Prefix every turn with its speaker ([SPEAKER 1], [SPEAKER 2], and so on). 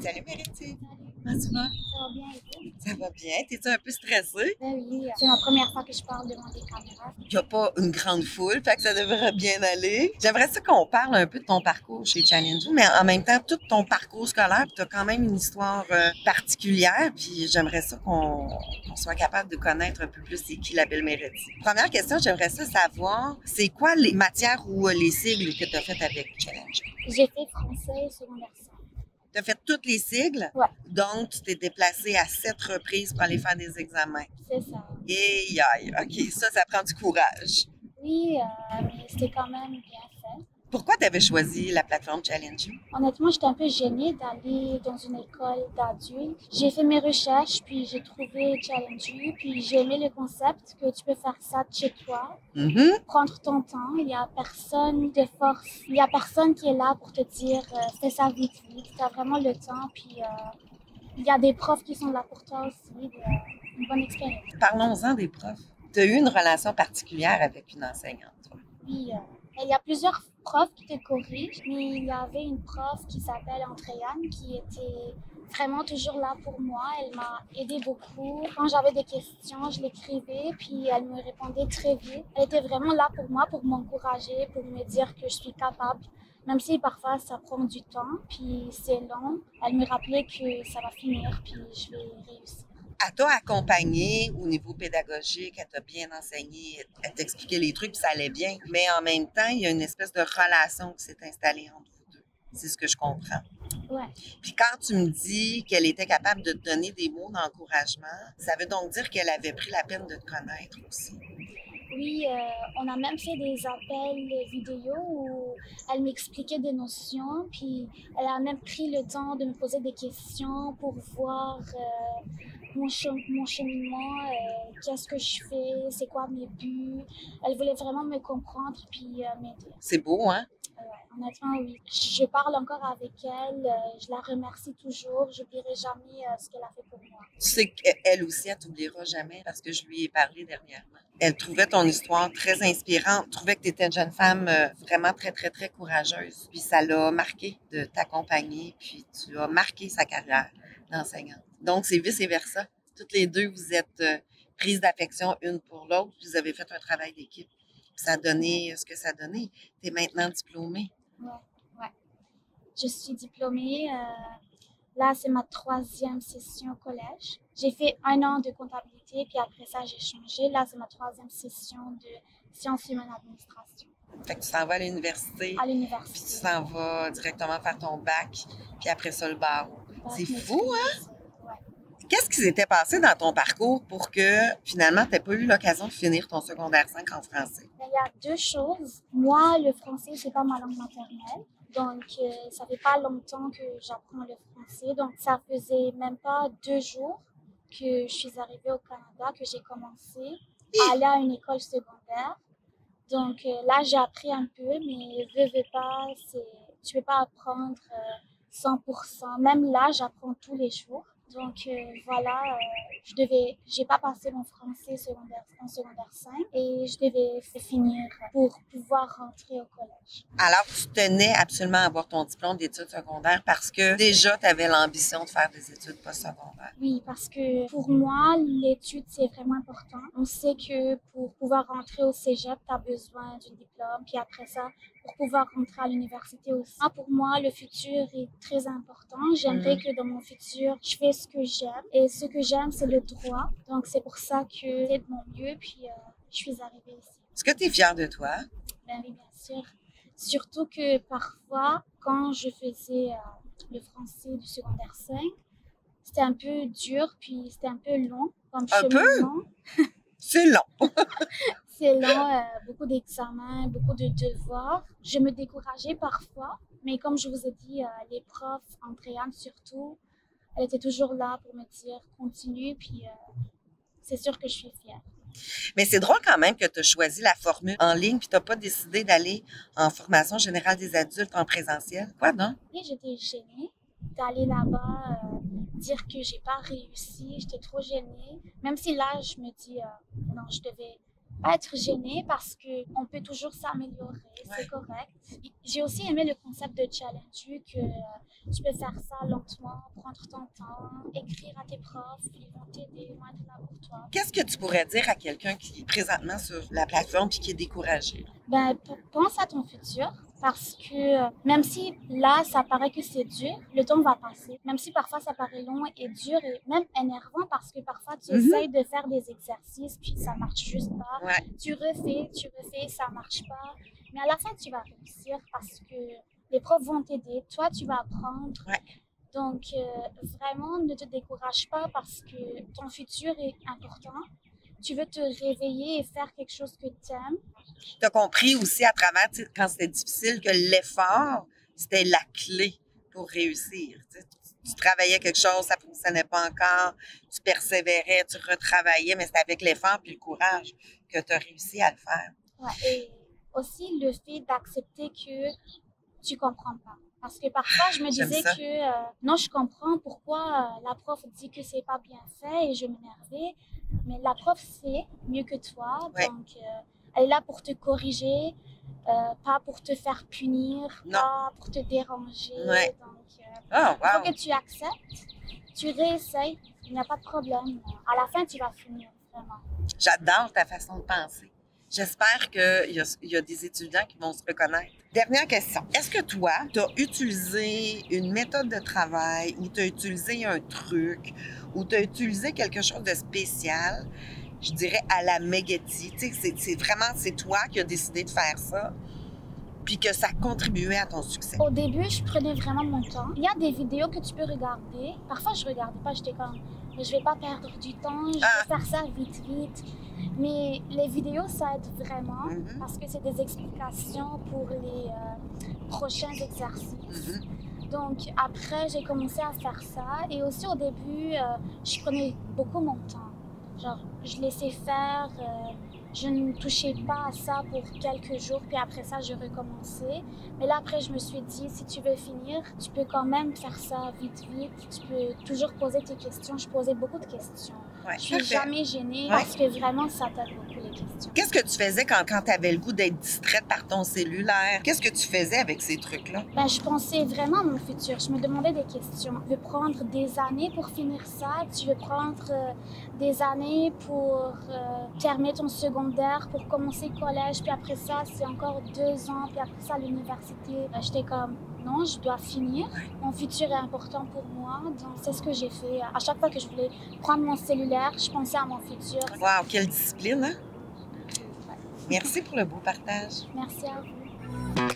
[SPEAKER 1] Salut Mériti.
[SPEAKER 2] Salut.
[SPEAKER 1] Comment tu vas?
[SPEAKER 2] Ça va bien et vous?
[SPEAKER 1] Ça va bien? T'es-tu un peu stressée?
[SPEAKER 2] Ben oui, c'est ma première fois que je parle devant des caméras.
[SPEAKER 1] Il n'y a pas une grande foule, fait que ça devrait bien aller. J'aimerais ça qu'on parle un peu de ton parcours chez Challenge You, mais en même temps, tout ton parcours scolaire, tu as quand même une histoire particulière, puis j'aimerais ça qu'on soit capable de connaître un peu plus c'est qui la belle Mériti. Première question, j'aimerais ça savoir, c'est quoi les matières ou les sigles que tu as faites avec Challenge You?
[SPEAKER 2] J'ai fait français secondaire 5.
[SPEAKER 1] Tu as fait toutes les sigles,
[SPEAKER 2] Ouais,
[SPEAKER 1] donc tu t'es déplacé à 7 reprises pour aller faire des examens.
[SPEAKER 2] c'est ça.
[SPEAKER 1] Et aïe, OK, ça prend du courage.
[SPEAKER 2] Oui, mais c'était quand même bien fait.
[SPEAKER 1] Pourquoi tu avais choisi la plateforme Challenge You?
[SPEAKER 2] Honnêtement, j'étais un peu gênée d'aller dans une école d'adultes. J'ai fait mes recherches, puis j'ai trouvé Challenge You, puis j'ai aimé le concept que tu peux faire ça de chez toi.
[SPEAKER 1] Mhm.
[SPEAKER 2] Prendre ton temps, il n'y a personne de force, il n'y a personne qui est là pour te dire fais ça vite, vite. Tu as vraiment le temps, puis il y a des profs qui sont là pour toi aussi, une bonne expérience.
[SPEAKER 1] Parlons-en des profs. Tu as eu une relation particulière avec une enseignante, toi.
[SPEAKER 2] Puis il y a plusieurs profs qui te corrigent, mais il y avait une prof qui s'appelle Andréane qui était vraiment toujours là pour moi. Elle m'a aidé beaucoup. Quand j'avais des questions, je l'écrivais, puis elle me répondait très vite. Elle était vraiment là pour moi, pour m'encourager, pour me dire que je suis capable. Même si parfois ça prend du temps, puis c'est long, elle me rappelait que ça va finir, puis je vais réussir.
[SPEAKER 1] Elle t'a accompagné au niveau pédagogique, elle t'a bien enseigné, elle t'expliquait les trucs, puis ça allait bien. Mais en même temps, il y a une espèce de relation qui s'est installée entre vous deux. C'est ce que je comprends.
[SPEAKER 2] Ouais.
[SPEAKER 1] Puis quand tu me dis qu'elle était capable de te donner des mots d'encouragement, ça veut donc dire qu'elle avait pris la peine de te connaître aussi.
[SPEAKER 2] Oui, on a même fait des appels vidéo où elle m'expliquait des notions, puis elle a même pris le temps de me poser des questions pour voir mon cheminement, qu'est-ce que je fais, c'est quoi mes buts. Elle voulait vraiment me comprendre puis m'aider.
[SPEAKER 1] C'est beau, hein?
[SPEAKER 2] Honnêtement, oui. Je parle encore avec elle, je la remercie toujours, je n'oublierai jamais ce qu'elle a fait pour moi.
[SPEAKER 1] Tu sais qu'elle aussi, elle t'oubliera jamais parce que je lui ai parlé dernièrement. Elle trouvait ton histoire très inspirante, trouvait que tu étais une jeune femme vraiment très, très, très courageuse. Puis ça l'a marqué de t'accompagner, puis tu as marqué sa carrière d'enseignante. Donc, c'est vice et versa. Toutes les deux, vous êtes prises d'affection une pour l'autre, puis vous avez fait un travail d'équipe. Puis ça a donné ce que ça a donné. Tu es maintenant diplômée.
[SPEAKER 2] Ouais, ouais. Je suis diplômée. Là, c'est ma 3e session au collège. J'ai fait 1 an de comptabilité, puis après ça, j'ai changé. Là, c'est ma 3e session de sciences humaines administration
[SPEAKER 1] Fait que tu t'en vas à l'université,
[SPEAKER 2] à
[SPEAKER 1] puis tu
[SPEAKER 2] l'université.
[SPEAKER 1] t'en vas directement faire ton bac, puis après ça, le barreau. C'est fou, hein?
[SPEAKER 2] Ouais.
[SPEAKER 1] Qu'est-ce qui s'était passé dans ton parcours pour que finalement, tu n'aies pas eu l'occasion de finir ton secondaire 5 en français?
[SPEAKER 2] Il y a 2 choses. Moi, le français, c'est pas ma langue maternelle. Donc, ça fait pas longtemps que j'apprends le français. Donc, ça faisait même pas 2 jours que je suis arrivée au Canada, que j'ai commencé à aller à une école secondaire. Donc là, j'ai appris un peu, mais veux pas, tu peux pas apprendre 100%. Même là, j'apprends tous les jours. Donc voilà, j'ai pas passé mon français en secondaire 5 et je devais finir pour pouvoir rentrer au collège.
[SPEAKER 1] Alors, tu tenais absolument à avoir ton diplôme d'études secondaires parce que déjà, tu avais l'ambition de faire des études postsecondaires.
[SPEAKER 2] Oui, parce que pour moi, l'étude, c'est vraiment important. On sait que pour pouvoir rentrer au cégep, tu as besoin d'un diplôme. Puis après ça, pour pouvoir rentrer à l'université aussi. Pour moi, le futur est très important. J'aimerais que dans mon futur, je fais ce que j'aime. Et ce que j'aime, c'est le droit. Donc, c'est pour ça que c'est de mon mieux. Puis, je suis arrivée ici.
[SPEAKER 1] Est-ce que tu es fière de toi?
[SPEAKER 2] Ben oui, bien sûr. Surtout que parfois, quand je faisais le français du secondaire 5, c'était un peu dur, puis c'était un peu long comme
[SPEAKER 1] Un peu?
[SPEAKER 2] cheminement.
[SPEAKER 1] C'est long.
[SPEAKER 2] C'est long, beaucoup d'examens, beaucoup de devoirs. Je me décourageais parfois, mais comme je vous ai dit, les profs, Andréane surtout, elle était toujours là pour me dire continue, puis c'est sûr que je suis fière.
[SPEAKER 1] Mais c'est drôle quand même que tu as choisi la formule en ligne puis tu n'as pas décidé d'aller en formation générale des adultes en présentiel. Quoi donc?
[SPEAKER 2] Et j'étais gênée d'aller là-bas, dire que j'ai pas réussi, j'étais trop gênée. Même si là, je me dis, non, je devais pas être gêné parce qu'on peut toujours s'améliorer, c'est correct. J'ai aussi aimé le concept de challenge, vu que tu peux faire ça lentement, prendre ton temps, écrire à tes profs, ils vont t'aider, ils vont être là pour toi.
[SPEAKER 1] Qu'est-ce que tu pourrais dire à quelqu'un qui est présentement sur la plateforme et qui est découragé?
[SPEAKER 2] Ben, pense à ton futur. Parce que même si là, ça paraît que c'est dur, le temps va passer. Même si parfois ça paraît long et dur et même énervant parce que parfois tu essayes de faire des exercices puis ça marche juste pas.
[SPEAKER 1] Ouais.
[SPEAKER 2] Tu refais, ça marche pas. Mais à la fin, tu vas réussir parce que les profs vont t'aider. Toi, tu vas apprendre.
[SPEAKER 1] Ouais.
[SPEAKER 2] Donc, vraiment, ne te décourage pas parce que ton futur est important. Tu veux te réveiller et faire quelque chose que tu aimes.
[SPEAKER 1] Tu as compris aussi à travers, quand c'était difficile, que l'effort, c'était la clé pour réussir. Tu travaillais quelque chose, ça ne fonctionnait pas encore, tu persévérais, tu retravaillais, mais c'était avec l'effort et le courage que tu as réussi à le faire.
[SPEAKER 2] Ouais, et aussi le fait d'accepter que tu ne comprends pas. Parce que parfois, je me disais que non, je comprends pourquoi la prof dit que c'est pas bien fait et je m'énervais. Mais la prof sait mieux que toi, donc elle est là pour te corriger, pas pour te faire punir, pas pour te déranger. Donc, il faut que tu acceptes, tu réessayes, il n'y a pas de problème. À la fin, tu vas finir, vraiment.
[SPEAKER 1] J'adore ta façon de penser. J'espère qu'il y a des étudiants qui vont se reconnaître. Dernière question. Est-ce que toi, tu as utilisé une méthode de travail ou tu as utilisé un truc ou tu as utilisé quelque chose de spécial, je dirais à la Meggetti? Tu sais, c'est toi qui as décidé de faire ça puis que ça contribuait à ton succès.
[SPEAKER 2] Au début, je prenais vraiment mon temps. Il y a des vidéos que tu peux regarder. Parfois, je regardais pas, j'étais comme, mais je vais pas perdre du temps, je vais faire ça vite. Mais les vidéos, ça aide vraiment parce que c'est des explications pour les prochains exercices. Donc, après, j'ai commencé à faire ça. Et aussi, au début, je prenais beaucoup mon temps. Genre, je laissais faire... je ne touchais pas à ça pour quelques jours, puis après ça, je recommençais. Mais là, après, je me suis dit, si tu veux finir, tu peux quand même faire ça vite. Tu peux toujours poser tes questions. Je posais beaucoup de questions.
[SPEAKER 1] Ouais,
[SPEAKER 2] je suis jamais gênée parce que vraiment, ça t'aide beaucoup les questions.
[SPEAKER 1] Qu'est-ce que tu faisais quand tu avais le goût d'être distraite par ton cellulaire? Qu'est-ce que tu faisais avec ces trucs-là?
[SPEAKER 2] Ben, je pensais vraiment à mon futur. Je me demandais des questions. Tu veux prendre des années pour finir ça? Tu veux prendre des années pour terminer ton secondaire, pour commencer le collège, puis après ça, c'est encore 2 ans, puis après ça, l'université. J'étais comme, non, je dois finir. Mon futur est important pour moi. Donc, c'est ce que j'ai fait. À chaque fois que je voulais prendre mon cellulaire, je pensais à mon futur.
[SPEAKER 1] Wow, quelle discipline, hein? Merci pour le beau partage.
[SPEAKER 2] Merci à vous.